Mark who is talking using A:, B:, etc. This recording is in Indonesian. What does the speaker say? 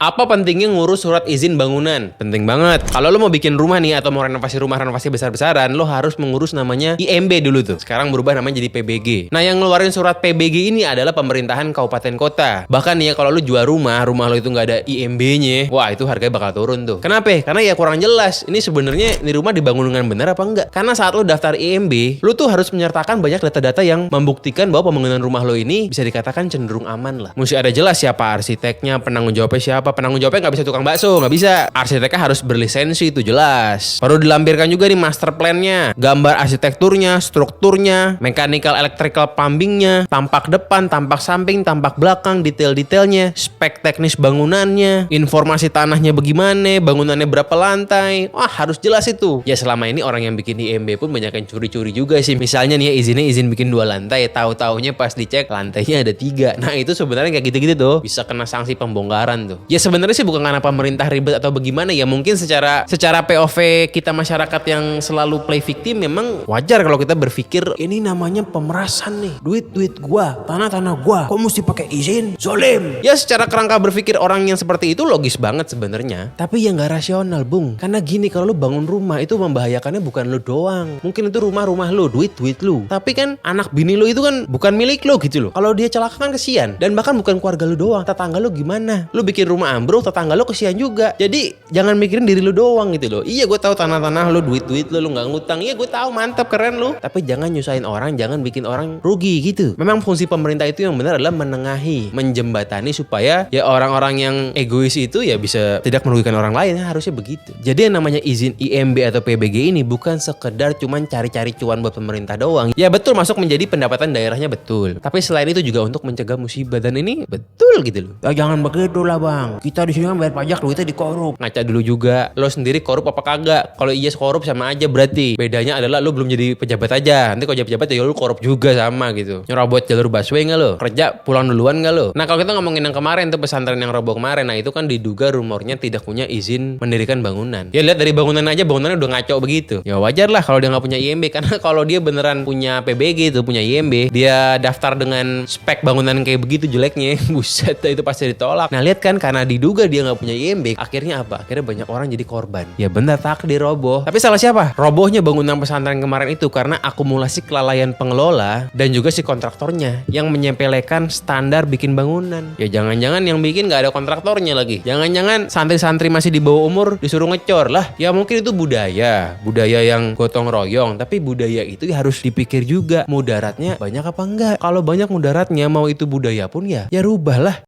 A: Apa pentingnya ngurus surat izin bangunan? Penting banget. Kalau lo mau bikin rumah nih atau mau renovasi rumah, renovasi besar-besaran, lo harus mengurus namanya IMB dulu tuh. Sekarang berubah namanya jadi PBG. Nah, yang ngeluarin surat PBG ini adalah pemerintahan kabupaten kota. Bahkan nih ya, kalau lo jual rumah lo itu nggak ada IMB-nya, wah itu harganya bakal turun tuh. Kenapa? Karena ya kurang jelas. Ini sebenarnya ini rumah dibangun dengan benar apa enggak? Karena saat lo daftar IMB, lo tuh harus menyertakan banyak data-data yang membuktikan bahwa pembangunan rumah lo ini bisa dikatakan cenderung aman lah. Mesti ada jelas siapa arsiteknya, penanggung jawabnya siapa. Penanggung jawabnya nggak bisa tukang bakso, nggak bisa. Arsiteknya harus berlisensi, itu jelas. Perlu dilampirkan juga nih master plan-nya, gambar arsitekturnya, strukturnya, mechanical electrical plumbingnya, tampak depan, tampak samping, tampak belakang, detail-detailnya, spek teknis bangunannya, informasi tanahnya bagaimana, bangunannya berapa lantai. Wah, harus jelas itu. Ya selama ini orang yang bikin IMB pun banyak yang curi-curi juga sih. Misalnya nih ya izinnya izin bikin 2 lantai, tahu-taunya pas dicek lantainya ada 3. Nah itu sebenarnya kayak gitu-gitu tuh bisa kena sanksi pembongkaran tuh. Ya sebenarnya sih bukan karena pemerintah ribet atau bagaimana ya, mungkin secara POV kita masyarakat yang selalu play victim memang wajar kalau kita berpikir ini namanya pemerasan nih, duit gua, tanah gua, kok mesti pakai izin, zolim. Ya secara kerangka berpikir orang yang seperti itu logis banget sebenarnya, tapi ya nggak rasional bung. Karena gini, kalau lu bangun rumah itu membahayakannya bukan lu doang, mungkin itu rumah lu, duit lu, tapi kan anak bini lu itu kan bukan milik lu gitu loh. Kalau dia celaka kan kesian, dan bahkan bukan keluarga lu doang, tetangga lu gimana, lu bikin rumah ambruk, tetangga lo kesian juga. Jadi jangan mikirin diri lo doang gitu loh. Iya gue tahu tanah-tanah lo, duit lo nggak ngutang. Iya gue tahu, mantap, keren lo. Tapi jangan nyusahin orang, jangan bikin orang rugi gitu. Memang fungsi pemerintah itu yang benar adalah menengahi, menjembatani supaya ya orang-orang yang egois itu ya bisa tidak merugikan orang lain. Harusnya begitu. Jadi yang namanya izin IMB atau PBG ini bukan sekedar cuman cari-cari cuan buat pemerintah doang. Ya betul, masuk menjadi pendapatan daerahnya, betul. Tapi selain itu juga untuk mencegah musibah, dan ini betul gitu loh. Ya jangan begitu lah bang. Kita di sini kan bayar pajak, duitnya dikorup. Ngaca dulu juga, lo sendiri korup apa kagak? Kalau iya korup sama aja berarti. Bedanya adalah lo belum jadi pejabat aja. Nanti kalau jadi pejabat ya lo korup juga sama gitu. Nyerobot jalur busway nggak lo? Kerja pulang duluan nggak lo? Nah kalau kita ngomongin yang kemarin tuh, pesantren yang roboh kemarin, nah itu kan diduga rumornya tidak punya izin mendirikan bangunan. Ya lihat dari bangunan aja, bangunannya udah ngaco begitu. Ya wajar lah kalau dia nggak punya IMB, karena kalau dia beneran punya PBG itu, punya IMB, dia daftar dengan spek bangunan kayak begitu jeleknya, buset itu pasti ditolak. Nah lihat kan, karena diduga dia nggak punya IMB, akhirnya apa? Akhirnya banyak orang jadi korban. Ya benar, takdir roboh. Tapi salah siapa? Robohnya bangunan pesantren kemarin itu karena akumulasi kelalaian pengelola dan juga si kontraktornya yang menyepelekan standar bikin bangunan. Ya jangan-jangan yang bikin nggak ada kontraktornya lagi. Jangan-jangan santri-santri masih di bawah umur disuruh ngecor lah. Ya mungkin itu budaya yang gotong royong. Tapi budaya itu harus dipikir juga mudaratnya banyak apa enggak. Kalau banyak mudaratnya, mau itu budaya pun ya rubahlah.